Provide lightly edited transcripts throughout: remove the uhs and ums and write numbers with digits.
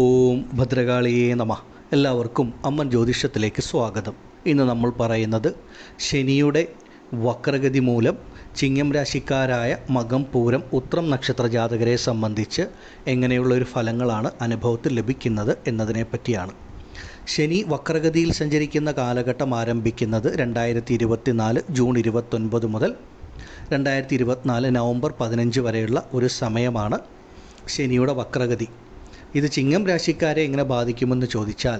ഓം ഭദ്രകാളിയേ നമഃ. എല്ലാവർക്കും അമ്മൻ ജ്യോതിഷത്തിലേക്ക് സ്വാഗതം. ഇന്ന് നമ്മൾ പറയുന്നത് ശനിയുടെ വക്രഗതി മൂലം ചിങ്ങം രാശിക്കാരായ മകം പൂരം ഉത്രം നക്ഷത്ര ജാതകരെ സംബന്ധിച്ച് എങ്ങനെയുള്ളൊരു ഫലങ്ങളാണ് അനുഭവത്തിൽ ലഭിക്കുന്നത് എന്നതിനെ പറ്റിയാണ്. ശനി വക്രഗതിയിൽ സഞ്ചരിക്കുന്ന കാലഘട്ടം ആരംഭിക്കുന്നത് 2024 ജൂൺ 29 മുതൽ 2024 നവംബർ 15 വരെയുള്ള ഒരു സമയമാണ് ശനിയുടെ വക്രഗതി. ഇത് ചിങ്ങം രാശിക്കാരെ എങ്ങനെ ബാധിക്കുമെന്ന് ചോദിച്ചാൽ,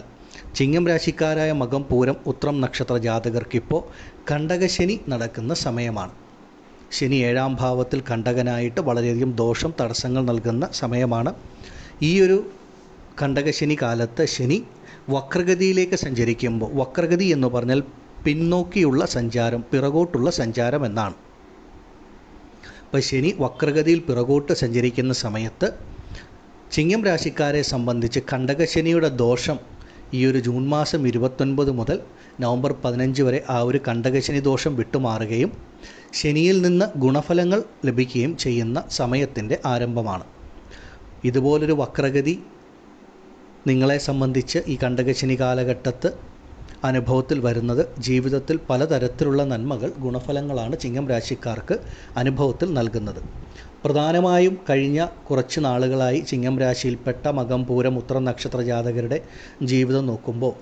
ചിങ്ങം രാശിക്കാരായ മകം പൂരം ഉത്രം നക്ഷത്ര ജാതകർക്കിപ്പോൾ കണ്ടകശനി നടക്കുന്ന സമയമാണ്. ശനി 7ാം ഭാവത്തിൽ കണ്ടകനായിട്ട് വളരെയധികം ദോഷം തടസ്സങ്ങൾ നൽകുന്ന സമയമാണ്. ഈ ഒരു കണ്ടകശനി കാലത്ത് ശനി വക്രഗതിയിലേക്ക് സഞ്ചരിക്കുമ്പോൾ, വക്രഗതി എന്ന് പറഞ്ഞാൽ പിന്നോക്കിയുള്ള സഞ്ചാരം, പിറകോട്ടുള്ള സഞ്ചാരം എന്നാണ്. അപ്പോൾ ശനി വക്രഗതിയിൽ പിറകോട്ട് സഞ്ചരിക്കുന്ന സമയത്ത് ചിങ്ങം രാശിക്കാരെ സംബന്ധിച്ച് കണ്ടകശനിയുടെ ദോഷം ഈ ഒരു ജൂൺ മാസം 29 മുതൽ നവംബർ 15 വരെ ആ ഒരു കണ്ടകശനി ദോഷം വിട്ടുമാറുകയും ശനിയിൽ നിന്ന് ഗുണഫലങ്ങൾ ലഭിക്കുകയും ചെയ്യുന്ന സമയത്തിൻ്റെ ആരംഭമാണ്. ഇതുപോലൊരു വക്രഗതി നിങ്ങളെ സംബന്ധിച്ച് ഈ കണ്ടകശനി കാലഘട്ടത്ത് അനുഭവത്തിൽ വരുന്നത് ജീവിതത്തിൽ പലതരത്തിലുള്ള നന്മകൾ, ഗുണഫലങ്ങളാണ് ചിങ്ങം രാശിക്കാർക്ക് അനുഭവത്തിൽ നൽകുന്നത്. പ്രധാനമായും കഴിഞ്ഞ കുറച്ച് നാളുകളായി ചിങ്ങം രാശിയിൽപ്പെട്ട മകം പൂരം ഉത്രം നക്ഷത്ര ജാതകരുടെ ജീവിതം നോക്കുമ്പോൾ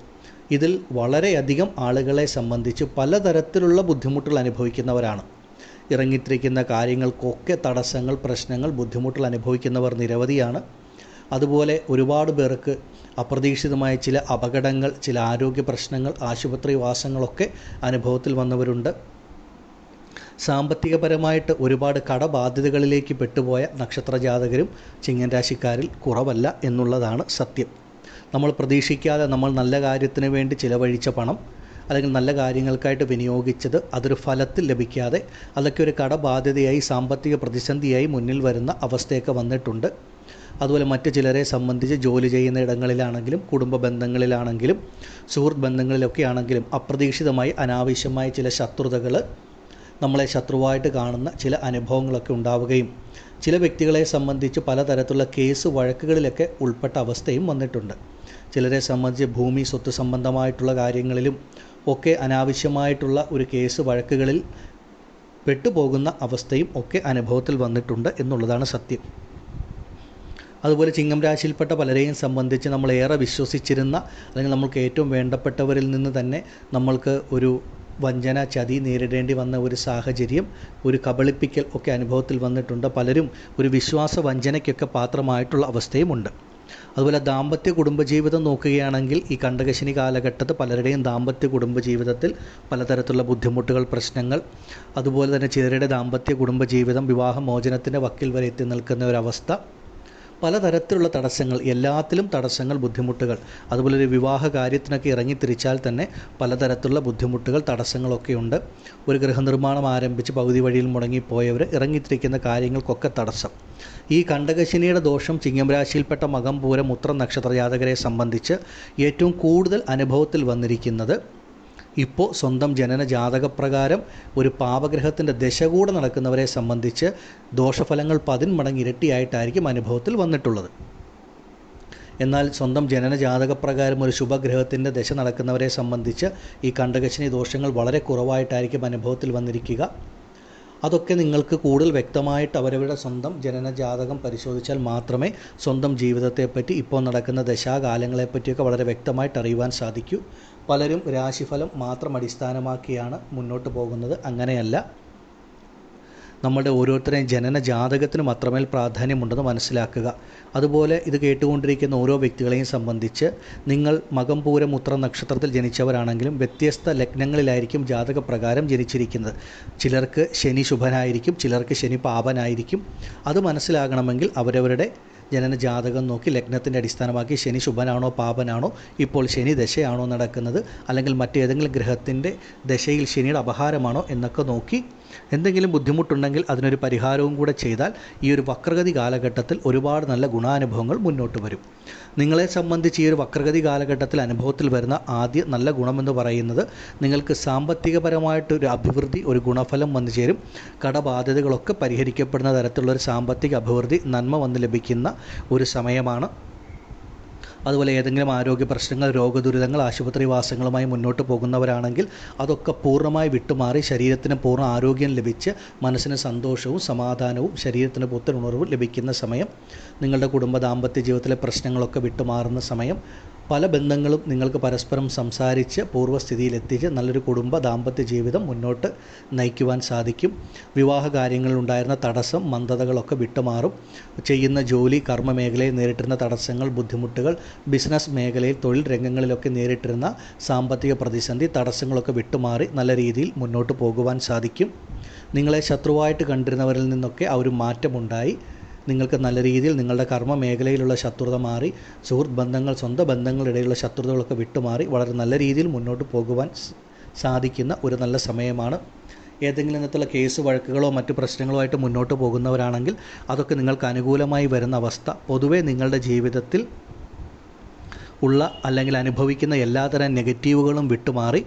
ഇതിൽ വളരെയധികം ആളുകളെ സംബന്ധിച്ച് പലതരത്തിലുള്ള ബുദ്ധിമുട്ടുകൾ അനുഭവിക്കുന്നവരാണ്. ഇറങ്ങിത്തിരിക്കുന്ന കാര്യങ്ങൾക്കൊക്കെ തടസ്സങ്ങൾ, പ്രശ്നങ്ങൾ, ബുദ്ധിമുട്ടുകൾ അനുഭവിക്കുന്നവർ നിരവധിയാണ്. അതുപോലെ ഒരുപാട് പേർക്ക് അപ്രതീക്ഷിതമായ ചില അപകടങ്ങൾ, ചില ആരോഗ്യ പ്രശ്നങ്ങൾ, ആശുപത്രി വാസങ്ങളൊക്കെ അനുഭവത്തിൽ വന്നവരുണ്ട്. സാമ്പത്തികപരമായിട്ട് ഒരുപാട് കടബാധ്യതകളിലേക്ക് പെട്ടുപോയ നക്ഷത്ര ജാതകരും ചിങ്ങം രാശിക്കാരിൽ കുറവല്ല എന്നുള്ളതാണ് സത്യം. നമ്മൾ പ്രതീക്ഷിക്കാതെ നമ്മൾ നല്ല കാര്യത്തിന് വേണ്ടി ചിലവഴിച്ച പണം, അല്ലെങ്കിൽ നല്ല കാര്യങ്ങൾക്കായിട്ട് വിനിയോഗിച്ചത് അതൊരു ഫലത്തിൽ ലഭിക്കാതെ അതൊക്കെ ഒരു കടബാധ്യതയായി, സാമ്പത്തിക പ്രതിസന്ധിയായി മുന്നിൽ വരുന്ന അവസ്ഥയൊക്കെ വന്നിട്ടുണ്ട്. അതുപോലെ മറ്റ് ചിലരെ സംബന്ധിച്ച് ജോലി ചെയ്യുന്ന ഇടങ്ങളിലാണെങ്കിലും, കുടുംബ ബന്ധങ്ങളിലാണെങ്കിലും, സുഹൃത്ത് ബന്ധങ്ങളിലൊക്കെ ആണെങ്കിലും അപ്രതീക്ഷിതമായി അനാവശ്യമായ ചില ശത്രുതകൾ, നമ്മളെ ശത്രുവായിട്ട് കാണുന്ന ചില അനുഭവങ്ങളൊക്കെ ഉണ്ടാവുകയും ചില വ്യക്തികളെ സംബന്ധിച്ച് പലതരത്തിലുള്ള കേസ് വഴക്കുകളിലൊക്കെ ഉൾപ്പെട്ട അവസ്ഥയും വന്നിട്ടുണ്ട്. ചിലരെ സംബന്ധിച്ച് ഭൂമി, സ്വത്ത് സംബന്ധമായിട്ടുള്ള കാര്യങ്ങളിലും ഒക്കെ അനാവശ്യമായിട്ടുള്ള ഒരു കേസ് വഴക്കുകളിൽ പെട്ടുപോകുന്ന അവസ്ഥയും ഒക്കെ അനുഭവത്തിൽ വന്നിട്ടുണ്ട് എന്നുള്ളതാണ് സത്യം. അതുപോലെ ചിങ്ങം രാശിയിൽപ്പെട്ട പലരെയും സംബന്ധിച്ച് നമ്മൾ ഏറെ വിശ്വസിച്ചിരുന്ന, അല്ലെങ്കിൽ നമ്മൾക്ക് ഏറ്റവും വേണ്ടപ്പെട്ടവരിൽ നിന്ന് തന്നെ നമ്മൾക്ക് ഒരു വഞ്ചന, ചതി നേരിടേണ്ടി വന്ന ഒരു സാഹചര്യം, ഒരു കബളിപ്പിക്കൽ ഒക്കെ അനുഭവത്തിൽ വന്നിട്ടുണ്ട്. പലരും ഒരു വിശ്വാസ വഞ്ചനയ്ക്കൊക്കെ പാത്രമായിട്ടുള്ള അവസ്ഥയുമുണ്ട്. അതുപോലെ ദാമ്പത്യ കുടുംബജീവിതം നോക്കുകയാണെങ്കിൽ ഈ കണ്ടകശനി കാലഘട്ടത്ത് പലരുടെയും ദാമ്പത്യ കുടുംബജീവിതത്തിൽ പലതരത്തിലുള്ള ബുദ്ധിമുട്ടുകൾ, പ്രശ്നങ്ങൾ, അതുപോലെ തന്നെ ചിലരുടെ ദാമ്പത്യ കുടുംബജീവിതം വിവാഹമോചനത്തിൻ്റെ വക്കിൽ വരെ എത്തി നിൽക്കുന്ന ഒരവസ്ഥ, പലതരത്തിലുള്ള തടസ്സങ്ങൾ, എല്ലാത്തിലും തടസ്സങ്ങൾ, ബുദ്ധിമുട്ടുകൾ. അതുപോലെ ഒരു വിവാഹ കാര്യത്തിനൊക്കെ ഇറങ്ങിത്തിരിച്ചാൽ തന്നെ പലതരത്തിലുള്ള ബുദ്ധിമുട്ടുകൾ, തടസ്സങ്ങളൊക്കെയുണ്ട്. ഒരു ഗൃഹനിർമ്മാണം ആരംഭിച്ച് പകുതി വഴിയിൽ മുടങ്ങിപ്പോയവർ, ഇറങ്ങിത്തിരിക്കുന്ന കാര്യങ്ങൾക്കൊക്കെ തടസ്സം. ഈ കണ്ടകശനിയുടെ ദോഷം ചിങ്ങം രാശിയിൽപ്പെട്ട മകം പൂരം ഉത്രം നക്ഷത്ര ജാതകരെ സംബന്ധിച്ച് ഏറ്റവും കൂടുതൽ അനുഭവത്തിൽ വന്നിരിക്കുന്നത് ഇപ്പോൾ സ്വന്തം ജനന ജാതകപ്രകാരം ഒരു പാപഗ്രഹത്തിൻ്റെ ദശ കൂടെ നടക്കുന്നവരെ സംബന്ധിച്ച് ദോഷഫലങ്ങൾ 10 മടങ്ങ് ഇരട്ടിയായിട്ടായിരിക്കും അനുഭവത്തിൽ വന്നിട്ടുള്ളത്. എന്നാൽ സ്വന്തം ജനന ജാതകപ്രകാരം ഒരു ശുഭഗ്രഹത്തിൻ്റെ ദശ നടക്കുന്നവരെ സംബന്ധിച്ച് ഈ കണ്ടകശനി ദോഷങ്ങൾ വളരെ കുറവായിട്ടായിരിക്കും അനുഭവത്തിൽ വന്നിരിക്കുക. അതൊക്കെ നിങ്ങൾക്ക് കൂടുതൽ വ്യക്തമായിട്ട് അവരവരുടെ സ്വന്തം ജനന ജാതകം പരിശോധിച്ചാൽ മാത്രമേ സ്വന്തം ജീവിതത്തെപ്പറ്റി, ഇപ്പോൾ നടക്കുന്ന ദശാകാലങ്ങളെപ്പറ്റിയൊക്കെ വളരെ വ്യക്തമായിട്ട് അറിയുവാൻ സാധിക്കൂ. പലരും രാശിഫലം മാത്രം അടിസ്ഥാനമാക്കിയാണ് മുന്നോട്ട് പോകുന്നത്. അങ്ങനെയല്ല, നമ്മുടെ ഓരോരുത്തരെയും ജനന ജാതകത്തിനും അത്രമേൽ പ്രാധാന്യമുണ്ടെന്ന് മനസ്സിലാക്കുക. അതുപോലെ ഇത് കേട്ടുകൊണ്ടിരിക്കുന്ന ഓരോ വ്യക്തികളെയും സംബന്ധിച്ച് നിങ്ങൾ മകം പൂരം ഉത്രം നക്ഷത്രത്തിൽ ജനിച്ചവരാണെങ്കിലും വ്യത്യസ്ത ലഗ്നങ്ങളിലായിരിക്കും ജാതകപ്രകാരം ജനിച്ചിരിക്കുന്നത്. ചിലർക്ക് ശനി ശുഭനായിരിക്കും, ചിലർക്ക് ശനി പാപനായിരിക്കും. അത് മനസ്സിലാകണമെങ്കിൽ അവരവരുടെ ജനന ജാതകം നോക്കി ലഗ്നത്തിൻ്റെ അടിസ്ഥാനമാക്കി ശനി ശുഭനാണോ പാപനാണോ, ഇപ്പോൾ ശനി ദശയാണോ നടക്കുന്നത്, അല്ലെങ്കിൽ മറ്റേതെങ്കിലും ഗ്രഹത്തിൻ്റെ ദശയിൽ ശനിയുടെ അപഹാരമാണോ എന്നൊക്കെ നോക്കി എന്തെങ്കിലും ബുദ്ധിമുട്ടുണ്ടെങ്കിൽ അതിനൊരു പരിഹാരവും കൂടെ ചെയ്താൽ ഈ ഒരു വക്രഗതി കാലഘട്ടത്തിൽ ഒരുപാട് നല്ല ഗുണാനുഭവങ്ങൾ മുന്നോട്ട് വരും. നിങ്ങളെ സംബന്ധിച്ച് ഈ ഒരു വക്രഗതി കാലഘട്ടത്തിൽ അനുഭവത്തിൽ വരുന്ന ആദ്യ നല്ല ഗുണമെന്ന് പറയുന്നത് നിങ്ങൾക്ക് സാമ്പത്തികപരമായിട്ടൊരു അഭിവൃദ്ധി, ഒരു ഗുണഫലം വന്നു ചേരും. കടബാധ്യതകളൊക്കെ പരിഹരിക്കപ്പെടുന്ന തരത്തിലുള്ളൊരു സാമ്പത്തിക അഭിവൃദ്ധി, നന്മ വന്ന് ലഭിക്കുന്ന ഒരു സമയമാണ്. അതുപോലെ ഏതെങ്കിലും ആരോഗ്യ പ്രശ്നങ്ങൾ, രോഗദുരിതങ്ങൾ, ആശുപത്രിവാസങ്ങളുമായി മുന്നോട്ട് പോകുന്നവരാണെങ്കിൽ അതൊക്കെ പൂർണ്ണമായി വിട്ടുമാറി ശരീരത്തിന് പൂർണ്ണ ആരോഗ്യം ലഭിച്ച് മനസ്സിന് സന്തോഷവും സമാധാനവും ശരീരത്തിന് പുത്തനുണർവും ലഭിക്കുന്ന സമയം, നിങ്ങളുടെ കുടുംബ ദാമ്പത്യ ജീവിതത്തിലെ പ്രശ്നങ്ങളൊക്കെ വിട്ടുമാറുന്ന സമയം, പല ബന്ധങ്ങളും നിങ്ങൾക്ക് പരസ്പരം സംസാരിച്ച് പൂർവ്വസ്ഥിതിയിലെത്തിച്ച് നല്ലൊരു കുടുംബ ദാമ്പത്യ ജീവിതം മുന്നോട്ട് നയിക്കുവാൻ സാധിക്കും. വിവാഹ കാര്യങ്ങളിലുണ്ടായിരുന്ന തടസ്സം, മന്ദതകളൊക്കെ വിട്ടുമാറും. ചെയ്യുന്ന ജോലി, കർമ്മ മേഖലയിൽ നേരിട്ടിരുന്ന തടസ്സങ്ങൾ, ബുദ്ധിമുട്ടുകൾ, ബിസിനസ് മേഖലയിൽ, തൊഴിൽ രംഗങ്ങളിലൊക്കെ നേരിട്ടിരുന്ന സാമ്പത്തിക പ്രതിസന്ധി, തടസ്സങ്ങളൊക്കെ വിട്ടുമാറി നല്ല രീതിയിൽ മുന്നോട്ട് പോകുവാൻ സാധിക്കും. നിങ്ങളെ ശത്രുവായിട്ട് കണ്ടിരുന്നവരിൽ നിന്നൊക്കെ ആ ഒരു മാറ്റമുണ്ടായി നിങ്ങൾക്ക് നല്ല രീതിയിൽ നിങ്ങളുടെ കർമ്മ മേഖലയിലുള്ള ശത്രുത മാറി, സുഹൃത്ത് ബന്ധങ്ങൾ, സ്വന്തം ബന്ധങ്ങളിടയിലുള്ള ശത്രുതകളൊക്കെ വിട്ടുമാറി വളരെ നല്ല രീതിയിൽ മുന്നോട്ട് പോകുവാൻ സാധിക്കുന്ന ഒരു നല്ല സമയമാണ്. ഏതെങ്കിലും ഇനത്തിലുള്ള കേസ് വഴക്കുകളോ മറ്റു പ്രശ്നങ്ങളോ ആയിട്ട് മുന്നോട്ട് പോകുന്നവരാണെങ്കിൽ അതൊക്കെ നിങ്ങൾക്ക് അനുകൂലമായി വരുന്ന അവസ്ഥ, പൊതുവെ നിങ്ങളുടെ ജീവിതത്തിൽ ഉള്ള അല്ലെങ്കിൽ അനുഭവിക്കുന്ന എല്ലാതരം നെഗറ്റീവുകളും വിട്ടുമാറി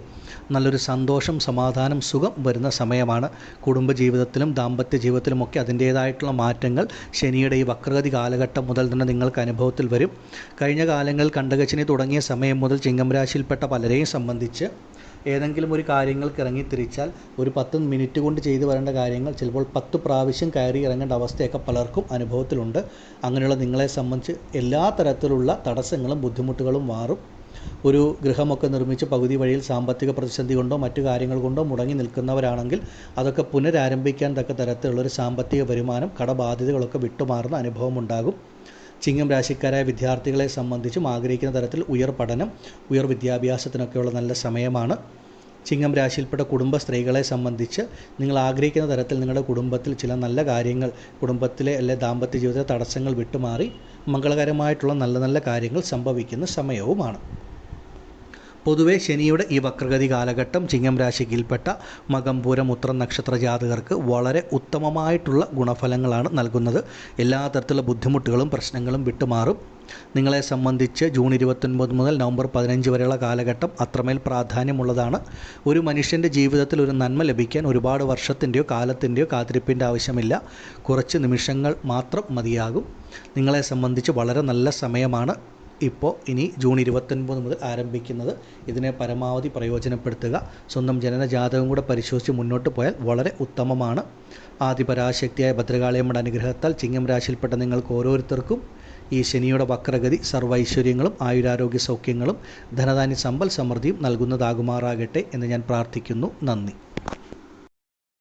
നല്ലൊരു സന്തോഷം, സമാധാനം, സുഖം വരുന്ന സമയമാണ്. കുടുംബജീവിതത്തിലും ദാമ്പത്യ ജീവിതത്തിലുമൊക്കെ അതിൻ്റേതായിട്ടുള്ള മാറ്റങ്ങൾ ശനിയുടെ ഈ വക്രഗതി കാലഘട്ടം മുതൽ തന്നെ നിങ്ങൾക്ക് അനുഭവത്തിൽ വരും. കഴിഞ്ഞ കാലങ്ങളിൽ കണ്ടകശനി തുടങ്ങിയ സമയം മുതൽ ചിങ്ങം രാശിയിൽപ്പെട്ട പലരെയും സംബന്ധിച്ച് ഏതെങ്കിലും ഒരു കാര്യങ്ങൾക്ക് ഇറങ്ങിത്തിരിച്ചാൽ ഒരു 10 മിനിറ്റ് കൊണ്ട് ചെയ്തു വരേണ്ട കാര്യങ്ങൾ ചിലപ്പോൾ 10 പ്രാവശ്യം കയറി ഇറങ്ങേണ്ട അവസ്ഥയൊക്കെ പലർക്കും അനുഭവത്തിലുണ്ട്. അങ്ങനെയുള്ള നിങ്ങളെ സംബന്ധിച്ച് എല്ലാ തരത്തിലുള്ള തടസ്സങ്ങളും ബുദ്ധിമുട്ടുകളും മാറും. ഒരു ഗൃഹമൊക്കെ നിർമ്മിച്ച് പകുതി വഴിയിൽ സാമ്പത്തിക പ്രതിസന്ധി കൊണ്ടോ മറ്റു കാര്യങ്ങൾ കൊണ്ടോ മുടങ്ങി നിൽക്കുന്നവരാണെങ്കിൽ അതൊക്കെ പുനരാരംഭിക്കാൻ തക്ക തരത്തിലുള്ളൊരു സാമ്പത്തിക വരുമാനം, കടബാധ്യതകളൊക്കെ വിട്ടുമാറുന്ന അനുഭവമുണ്ടാകും. ചിങ്ങം രാശിക്കാരായ വിദ്യാർത്ഥികളെ സംബന്ധിച്ചും ആഗ്രഹിക്കുന്ന തരത്തിൽ ഉയർ പഠനം, ഉയർ വിദ്യാഭ്യാസത്തിനൊക്കെയുള്ള നല്ല സമയമാണ്. ചിങ്ങം രാശിയിൽപ്പെട്ട കുടുംബ സ്ത്രീകളെ സംബന്ധിച്ച് നിങ്ങൾ ആഗ്രഹിക്കുന്ന തരത്തിൽ നിങ്ങളുടെ കുടുംബത്തിൽ ചില നല്ല കാര്യങ്ങൾ, കുടുംബത്തിലെ അല്ലെ ദാമ്പത്യ ജീവിതത്തിലെ തടസ്സങ്ങൾ വിട്ടുമാറി മംഗളകരമായിട്ടുള്ള നല്ല നല്ല കാര്യങ്ങൾ സംഭവിക്കുന്ന സമയവുമാണ്. പൊതുവെ ശനിയുടെ ഈ വക്രഗതി കാലഘട്ടം ചിങ്ങം രാശിയിൽപ്പെട്ട മകം, പൂരം, ഉത്രം നക്ഷത്ര ജാതകർക്ക് വളരെ ഉത്തമമായിട്ടുള്ള ഗുണഫലങ്ങളാണ് നൽകുന്നത്. എല്ലാ തരത്തിലുള്ള ബുദ്ധിമുട്ടുകളും പ്രശ്നങ്ങളും വിട്ടുമാറും. നിങ്ങളെ സംബന്ധിച്ച് ജൂൺ 29 മുതൽ നവംബർ 15 വരെയുള്ള കാലഘട്ടം അത്രമേൽ പ്രാധാന്യമുള്ളതാണ്. ഒരു മനുഷ്യൻ്റെ ജീവിതത്തിൽ ഒരു നന്മ ലഭിക്കാൻ ഒരുപാട് വർഷത്തിൻ്റെയോ കാലത്തിൻ്റെയോ കാത്തിരിപ്പിൻ്റെ ആവശ്യമില്ല. കുറച്ച് നിമിഷങ്ങൾ മാത്രം മതിയാകും. നിങ്ങളെ സംബന്ധിച്ച് വളരെ നല്ല സമയമാണ് ഇപ്പോൾ ഇനി ജൂൺ 29 മുതൽ ആരംഭിക്കുന്നത്. ഇതിനെ പരമാവധി പ്രയോജനപ്പെടുത്തുക. സ്വന്തം ജനനജാതകം കൂടെ പരിശോധിച്ച് മുന്നോട്ട് പോയാൽ വളരെ ഉത്തമമാണ്. ആദിപരാശക്തിയായ ഭദ്രകാളിയമ്മയുടെ അനുഗ്രഹത്താൽ ചിങ്ങം രാശിയിൽപ്പെട്ട നിങ്ങൾക്ക് ഓരോരുത്തർക്കും ഈ ശനിയുടെ വക്രഗതി സർവൈശ്വര്യങ്ങളും ആയുരാരോഗ്യ സൗഖ്യങ്ങളും ധനധാന്യ സമ്പൽ സമൃദ്ധിയും നൽകുന്നതാകുമാറാകട്ടെ എന്ന് ഞാൻ പ്രാർത്ഥിക്കുന്നു. നന്ദി.